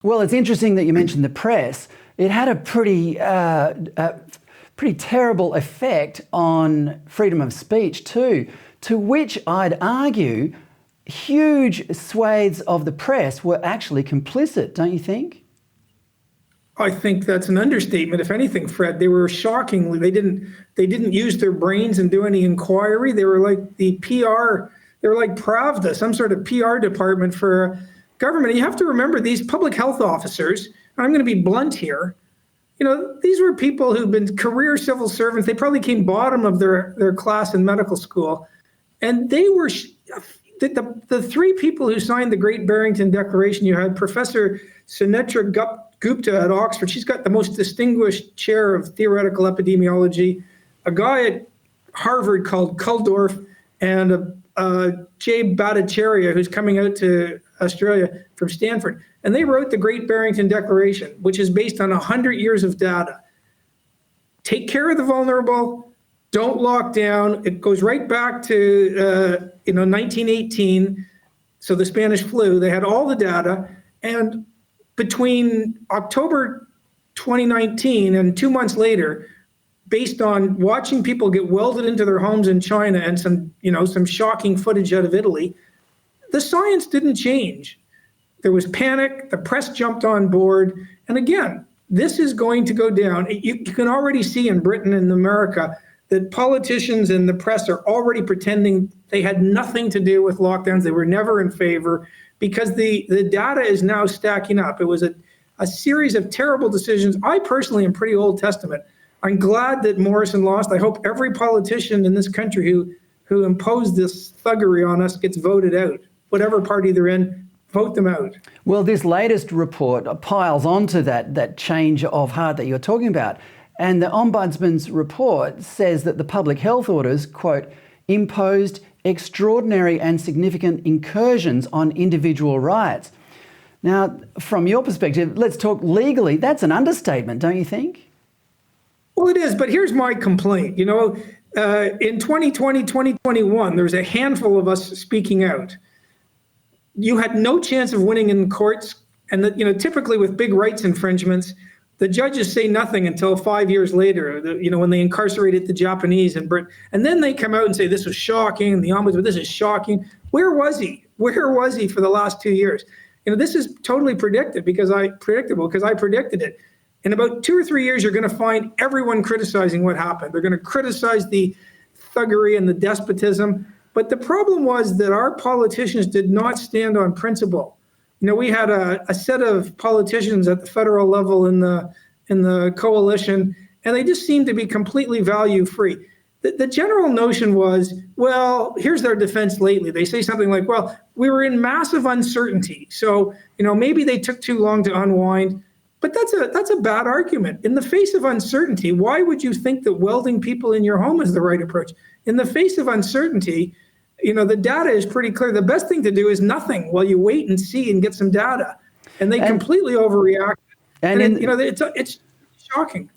Well, it's interesting that you mentioned the press. It had a pretty terrible effect on freedom of speech too, to which I'd argue huge swathes of the press were actually complicit, don't you think? I think that's an understatement. If anything, Fred, they were shockingly, they didn't use their brains and do any inquiry. They were like the PR, they were like Pravda, some sort of PR department for government. And you have to remember these public health officers, and I'm going to be blunt here, these were people who've been career civil servants. They probably came bottom of their class in medical school. And they were, the three people who signed the Great Barrington Declaration, you had Professor Sunetra Gupta at Oxford. She's got the most distinguished chair of theoretical epidemiology. A guy at Harvard called Kuldorf, and Jay Bhattacharya, who's coming out to Australia from Stanford. And they wrote the Great Barrington Declaration, which is based on 100 years of data. Take care of the vulnerable, don't lock down. It goes right back to 1918, so the Spanish flu. They had all the data. And between October 2019 and 2 months later, based on watching people get welded into their homes in China and some shocking footage out of Italy, the science didn't change. There was panic, the press jumped on board, and again, this is going to go down. You can already see in Britain and America that politicians and the press are already pretending they had nothing to do with lockdowns. They were never in favor, because the data is now stacking up. It was a series of terrible decisions. I personally am pretty Old Testament. I'm glad that Morrison lost. I hope every politician in this country who imposed this thuggery on us gets voted out. Whatever party they're in, vote them out. Well, this latest report piles onto that change of heart that you're talking about. And the Ombudsman's report says that the public health orders, quote, imposed extraordinary and significant incursions on individual rights. Now, from your perspective, let's talk legally. That's an understatement, don't you think? Well, it is, but here's my complaint. In 2020, 2021, there was a handful of us speaking out. You had no chance of winning in courts, and typically with big rights infringements, the judges say nothing until 5 years later, when they incarcerated the Japanese in Britain. And then they come out and say, this was shocking, and the ombudsman, this is shocking. Where was he? Where was he for the last 2 years? This is totally predictable because I predicted it. In about 2 or 3 years, you're going to find everyone criticizing what happened. They're going to criticize the thuggery and the despotism. But the problem was that our politicians did not stand on principle. We had a set of politicians at the federal level in the coalition, and they just seemed to be completely value-free. The general notion was, well, here's their defense lately. They say something like, well, we were in massive uncertainty, so maybe they took too long to unwind. But that's a bad argument. In the face of uncertainty, why would you think that welding people in your home is the right approach? In the face of uncertainty, the data is pretty clear. The best thing to do is nothing while you wait and see and get some data. And they completely overreact. And it's shocking.